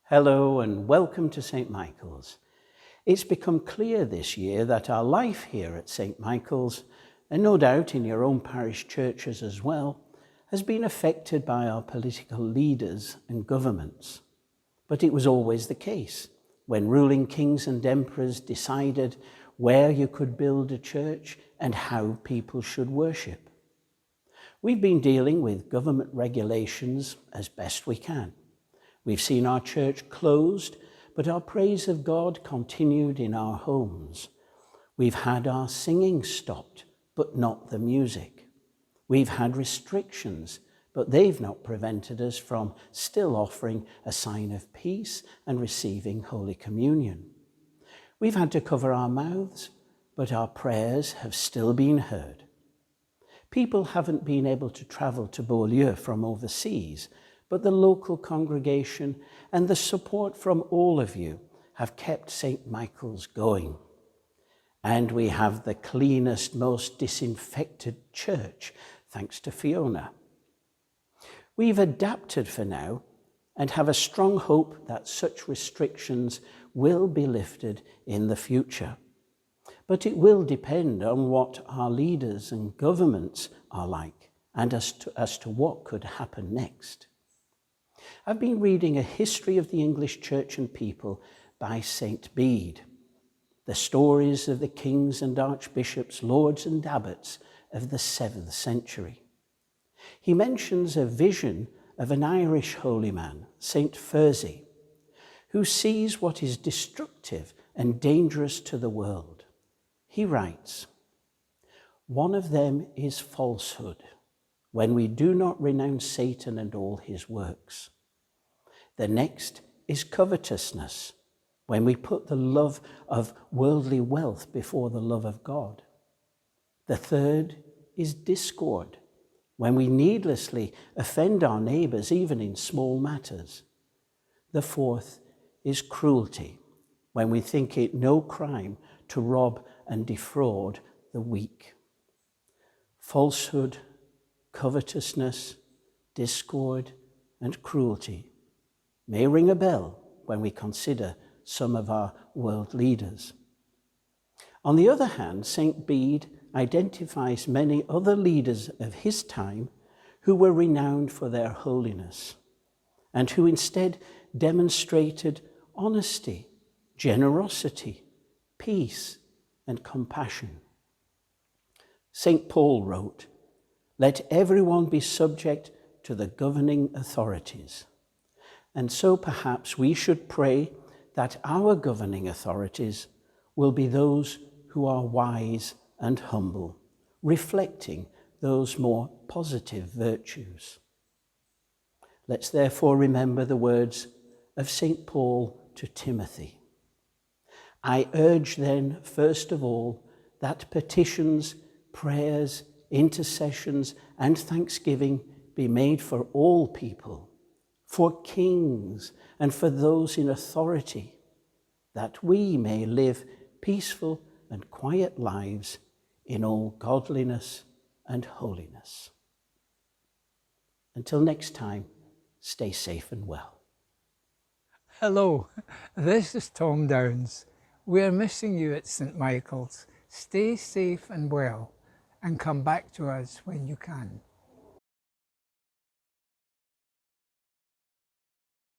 Hello and welcome to St. Michael's. It's become clear this year that our life here at St. Michael's, and no doubt in your own parish churches as well, has been affected by our political leaders and governments. But it was always the case when ruling kings and emperors decided where you could build a church and how people should worship. We've been dealing with government regulations as best we can. We've seen our church closed, but our praise of God continued in our homes. We've had our singing stopped, but not the music. We've had restrictions, but they've not prevented us from still offering a sign of peace and receiving Holy Communion. We've had to cover our mouths, but our prayers have still been heard. People haven't been able to travel to Beaulieu from overseas, but the local congregation and the support from all of you have kept St. Michael's going. And we have the cleanest, most disinfected church, thanks to Fiona. We've adapted for now and have a strong hope that such restrictions will be lifted in the future. But it will depend on what our leaders and governments are like and as to what could happen next. I've been reading A History of the English Church and People by St. Bede, the stories of the kings and archbishops, lords and abbots of the 7th century. He mentions a vision of an Irish holy man, St. Fursey, who sees what is destructive and dangerous to the world. He writes, "One of them is falsehood, when we do not renounce Satan and all his works. The next is covetousness, when we put the love of worldly wealth before the love of God. The third is discord, when we needlessly offend our neighbours, even in small matters. The fourth is cruelty, when we think it no crime to rob and defraud the weak." Falsehood, covetousness, discord, and cruelty may ring a bell when we consider some of our world leaders. On the other hand, St. Bede identifies many other leaders of his time who were renowned for their holiness and who instead demonstrated honesty, generosity, peace, and compassion. St. Paul wrote, "Let everyone be subject to the governing authorities." And so perhaps we should pray that our governing authorities will be those who are wise and humble, reflecting those more positive virtues. Let's therefore remember the words of St. Paul to Timothy. "I urge then, first of all, that petitions, prayers, intercessions, and thanksgiving be made for all people, for kings and for those in authority, that we may live peaceful and quiet lives in all godliness and holiness." Until next time, stay safe and well. Hello, this is Tom Downs. We're missing you at St. Michael's. Stay safe and well, and come back to us when you can.